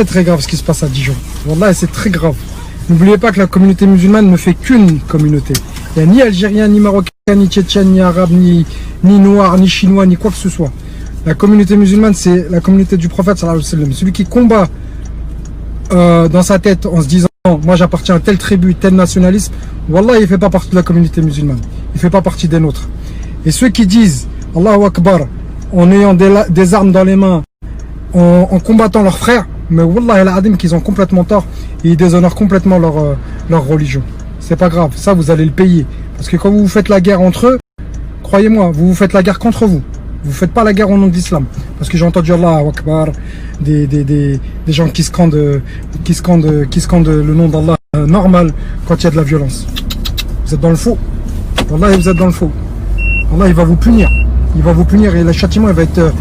très grave ce qui se passe à Dijon. Wallah, c'est très grave. N'oubliez pas que la communauté musulmane ne fait qu'une communauté. Il n'y a ni algérien, ni marocain, ni tchétchène, ni arabe, ni noir, ni chinois, ni quoi que ce soit. La communauté musulmane, c'est la communauté du prophète sallallahu alayhi wa sallam. Celui qui combat dans sa tête en se disant moi j'appartiens à telle tribu, tel nationalisme, wallah, il ne fait pas partie de la communauté musulmane. Il ne fait pas partie des nôtres. Et ceux qui disent Allahu Akbar en ayant des armes dans les mains, en combattant leurs frères, mais wallah el adim qu'ils ont complètement tort et ils déshonorent complètement leur religion. C'est pas grave, ça vous allez le payer. Parce que quand vous faites la guerre entre eux, croyez-moi, vous faites la guerre contre vous. Vous faites pas la guerre au nom de l'islam. Parce que j'ai entendu Allahu Akbar, des gens qui scandent le nom d'Allah normal quand il y a de la violence. Vous êtes dans le faux. Wallah, vous êtes dans le faux. Allah, il va vous punir. Il va vous punir et le châtiment il va être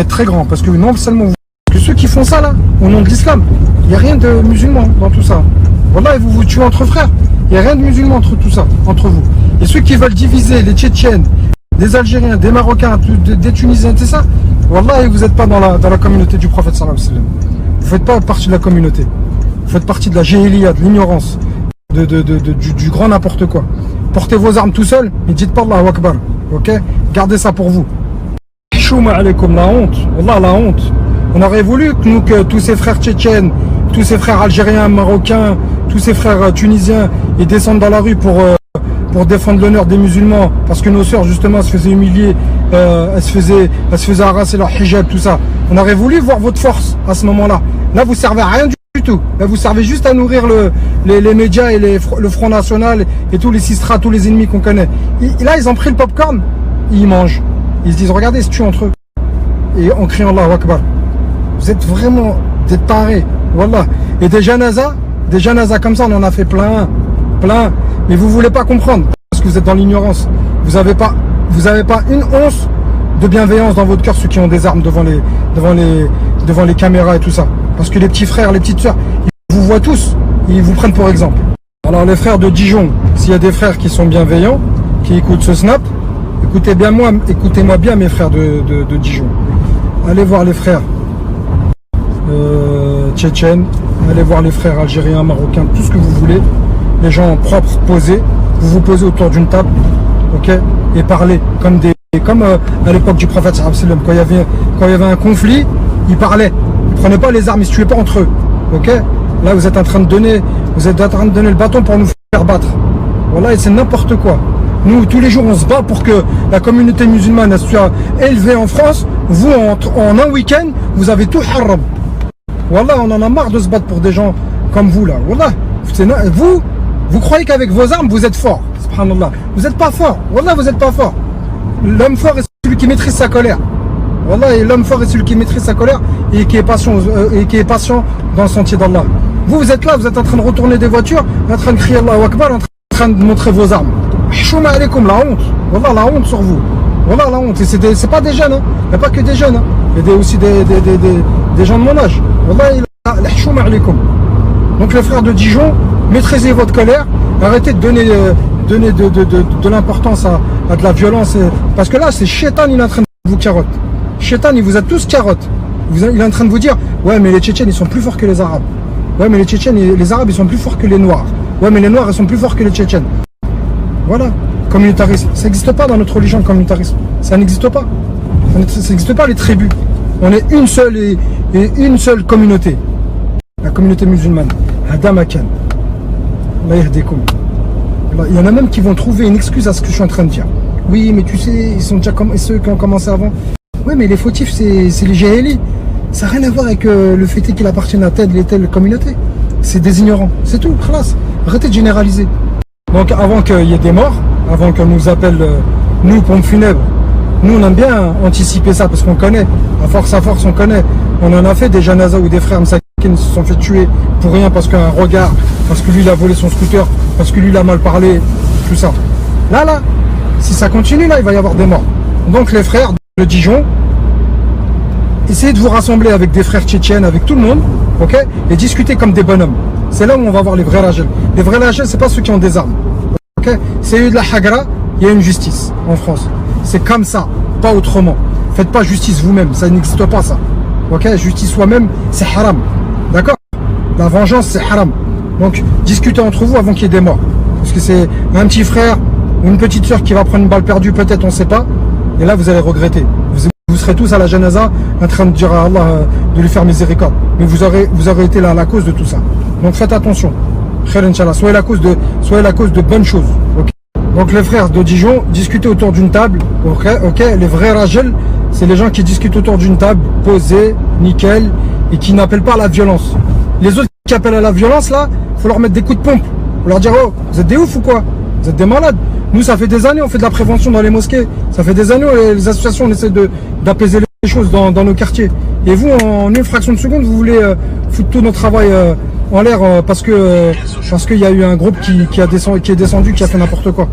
très grand. Parce que non seulement que ceux qui font ça là, au nom de l'islam, il n'y a rien de musulman dans tout ça. Wallah, vous vous tuez entre frères. Il n'y a rien de musulman entre tout ça, entre vous. Et ceux qui veulent diviser les Tchétchènes, des Algériens, des Marocains, des Tunisiens, c'est ça. Wallah, vous n'êtes pas dans la communauté du prophète sallallahu alayhi wa sallam. Vous ne faites pas partie de la communauté. Vous faites partie de la jahiliya, de l'ignorance, du grand n'importe quoi. Portez vos armes tout seul, mais dites pas Allahu Akbar. Ok? Gardez ça pour vous. Chouma alaykoum, la honte. Wallah, la honte. On aurait voulu que tous ces frères tchétchènes, tous ces frères algériens, marocains, tous ces frères tunisiens, ils descendent dans la rue pour défendre l'honneur des musulmans, parce que nos sœurs justement se faisaient humilier, elles se faisaient arraser leur hijab, tout ça. On aurait voulu voir votre force à ce moment-là. Là, vous servez à rien du tout. Là, vous servez juste à nourrir les médias et le Front National et tous les sistras, tous les ennemis qu'on connaît. Là, ils ont pris le popcorn, ils mangent. Ils se disent, regardez, ils se tuent entre eux. Et en criant Allahu Akbar. Vous êtes vraiment des tarés. Wallah. Et des janazas comme ça, on en a fait plein. Mais vous voulez pas comprendre. Parce que vous êtes dans l'ignorance. Vous avez pas une once de bienveillance dans votre cœur, ceux qui ont des armes devant les caméras et tout ça. Parce que les petits frères, les petites sœurs, ils vous voient tous. Ils vous prennent pour exemple. Alors les frères de Dijon, s'il y a des frères qui sont bienveillants, qui écoutent ce snap, écoutez-moi bien mes frères de Dijon. Allez voir les frères tchétchènes, allez voir les frères algériens, marocains, tout ce que vous voulez. Les gens propres, posés, vous posez autour d'une table, ok, et parlez comme à l'époque du prophète sallallahu alayhi wa sallam, quand il y avait un conflit, ils parlaient, ils prenaient pas les armes, ils se tuaient pas entre eux, ok. Là vous êtes en train de donner le bâton pour nous faire battre. Voilà, et c'est n'importe quoi. Nous tous les jours on se bat pour que la communauté musulmane soit élevée en France. Vous en un week-end vous avez tout haram. Voilà, on en a marre de se battre pour des gens comme vous là. Voilà, vous croyez qu'avec vos armes vous êtes fort. Subhanallah. Vous n'êtes pas fort. Wallah, vous n'êtes pas fort. L'homme fort est celui qui maîtrise sa colère. Wallah, et l'homme fort est celui qui maîtrise sa colère et qui est patient dans le sentier d'Allah. Vous êtes là, vous êtes en train de retourner des voitures, en train de crier Allahu Akbar, en train de montrer vos armes. Chouma alaykoum, la honte. Wallah, la honte sur vous. Wallah, la honte. Et c'est pas des jeunes, hein. Il n'y a pas que des jeunes, hein. Il y a aussi des gens de mon âge. Wallah, la chouma alaykoum. Donc les frères de Dijon, maîtrisez votre colère, arrêtez de donner de l'importance à de la violence. Parce que là, c'est Shaitan, il est en train de vous carotte. Shaitan, il vous a tous carotte. Il est en train de vous dire, ouais, mais les Tchétchènes, ils sont plus forts que les Arabes. Ouais, mais les Tchétchènes, les Arabes, ils sont plus forts que les Noirs. Ouais, mais les Noirs, ils sont plus forts que les Tchétchènes. Voilà. Communautarisme. Ça n'existe pas dans notre religion, le communautarisme. Ça n'existe pas. Ça n'existe pas, les tribus. On est une seule communauté. La communauté musulmane. Hadamakan. Allah yahdikum. Il y en a même qui vont trouver une excuse à ce que je suis en train de dire. Oui, mais tu sais, ils sont déjà comme ceux qui ont commencé avant. Oui, mais les fautifs, c'est les jahili. Ça n'a rien à voir avec le fait qu'ils appartiennent à telle et telle communauté. C'est des ignorants. C'est tout, khalas. Arrêtez de généraliser. Donc, avant qu'il y ait des morts, avant qu'on nous appelle, nous, pompes funèbres, nous, on aime bien anticiper ça parce qu'on connaît. À force, on connaît. On en a fait des janazas ou des frères qui se sont fait tuer pour rien parce qu'un regard, parce que lui, il a volé son scooter, parce que lui, il a mal parlé, tout ça. Là, si ça continue, là, il va y avoir des morts. Donc, les frères de Dijon, essayez de vous rassembler avec des frères tchétchènes, avec tout le monde, ok, et discuter comme des bonhommes. C'est là où on va voir les vrais ragels. Les vrais ragels, c'est pas ceux qui ont des armes. Ok, c'est eu de la hagra, il y a une justice en France. C'est comme ça, pas autrement. Faites pas justice vous-même, ça n'existe pas ça. Ok, justice soi-même, c'est haram. D'accord? La vengeance, c'est haram. Donc, discutez entre vous avant qu'il y ait des morts. Parce que c'est un petit frère ou une petite soeur qui va prendre une balle perdue, peut-être, on ne sait pas. Et là, vous allez regretter. Vous serez tous à la janaza en train de dire à Allah de lui faire miséricorde. Mais vous aurez été la cause de tout ça. Donc, faites attention. Khair, Inch'Allah. Soyez la cause de bonnes choses. Okay. Donc, les frères de Dijon, discutez autour d'une table. Ok. Les vrais rajels, c'est les gens qui discutent autour d'une table, posés, nickel, et qui n'appellent pas à la violence. Les autres qui appellent à la violence, là, il faut leur mettre des coups de pompe. Faut leur dire, oh, vous êtes des oufs ou quoi? Vous êtes des malades. Nous, ça fait des années, on fait de la prévention dans les mosquées. Ça fait des années, les associations, on essaie d'apaiser les choses dans nos quartiers. Et vous, en une fraction de seconde, vous voulez foutre tout notre travail en l'air parce qu'il y a eu un groupe qui est descendu, qui a fait n'importe quoi.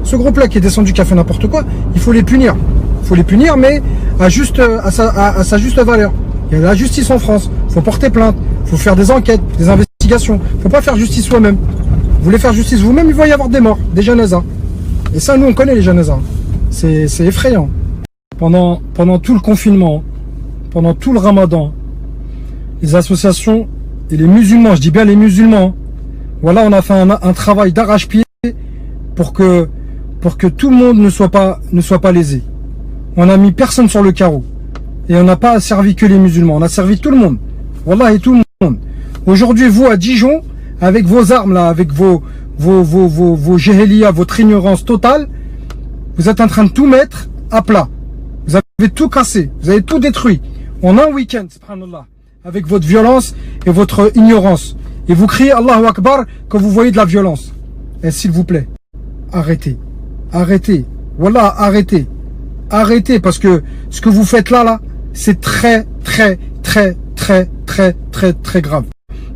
Ce groupe-là qui est descendu, qui a fait n'importe quoi, il faut les punir. Il faut les punir, mais à sa juste valeur. Il y a la justice en France. Il faut porter plainte. Il faut faire des enquêtes, des investigations. Il ne faut pas faire justice soi-même. Vous voulez faire justice vous-même, il va y avoir des morts, des janazas. Et ça, nous, on connaît les janazas. C'est effrayant. Pendant tout le confinement, pendant tout le ramadan, les associations et les musulmans, je dis bien les musulmans, voilà, on a fait un travail d'arrache-pied pour que tout le monde ne soit pas lésé. On n'a mis personne sur le carreau. Et on n'a pas servi que les musulmans, on a servi tout le monde. Wallah, et tout le monde. Aujourd'hui, vous, à Dijon, avec vos armes là, avec vos jéhélias, votre ignorance totale, vous êtes en train de tout mettre à plat. Vous avez tout cassé, vous avez tout détruit. En un week-end, subhanallah, avec votre violence et votre ignorance. Et vous criez Allahu Akbar quand vous voyez de la violence. Et s'il vous plaît, arrêtez. Arrêtez. Wallah, arrêtez. Arrêtez, parce que ce que vous faites là, c'est très grave.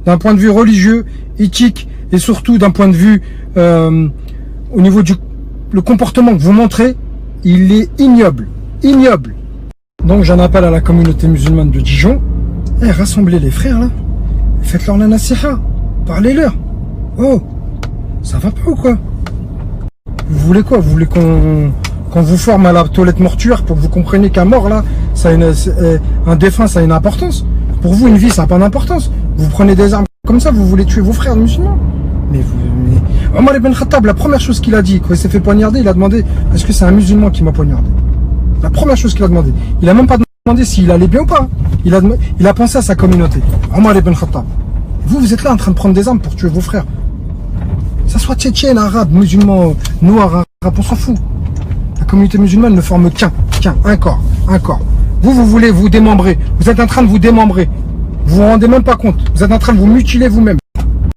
D'un point de vue religieux, éthique, et surtout d'un point de vue au niveau le comportement que vous montrez, il est ignoble. Ignoble. Donc j'en appelle à la communauté musulmane de Dijon. Rassemblez les frères là. Faites-leur la nasiha. Parlez-leur. Oh, ça va pas ou quoi? Vous voulez quoi? Vous voulez qu'on vous forme à la toilette mortuaire pour que vous compreniez qu'un mort là, un défunt, ça a une importance? Pour vous, une vie, ça n'a pas d'importance. Vous prenez des armes comme ça, vous voulez tuer vos frères musulmans? Mais Omar ibn Khattab, la première chose qu'il a dit, quand il s'est fait poignarder, il a demandé, est-ce que c'est un musulman qui m'a poignardé? La première chose qu'il a demandé. Il a même pas demandé s'il allait bien ou pas. Il a pensé à sa communauté. Omar ibn Khattab. Vous êtes là en train de prendre des armes pour tuer vos frères. Ça soit tchétchène, arabe, musulman, noir, arabe, on s'en fout. La communauté musulmane ne forme un corps. Vous voulez vous démembrer. Vous êtes en train de vous démembrer. Vous vous rendez même pas compte. Vous êtes en train de vous mutiler vous-même.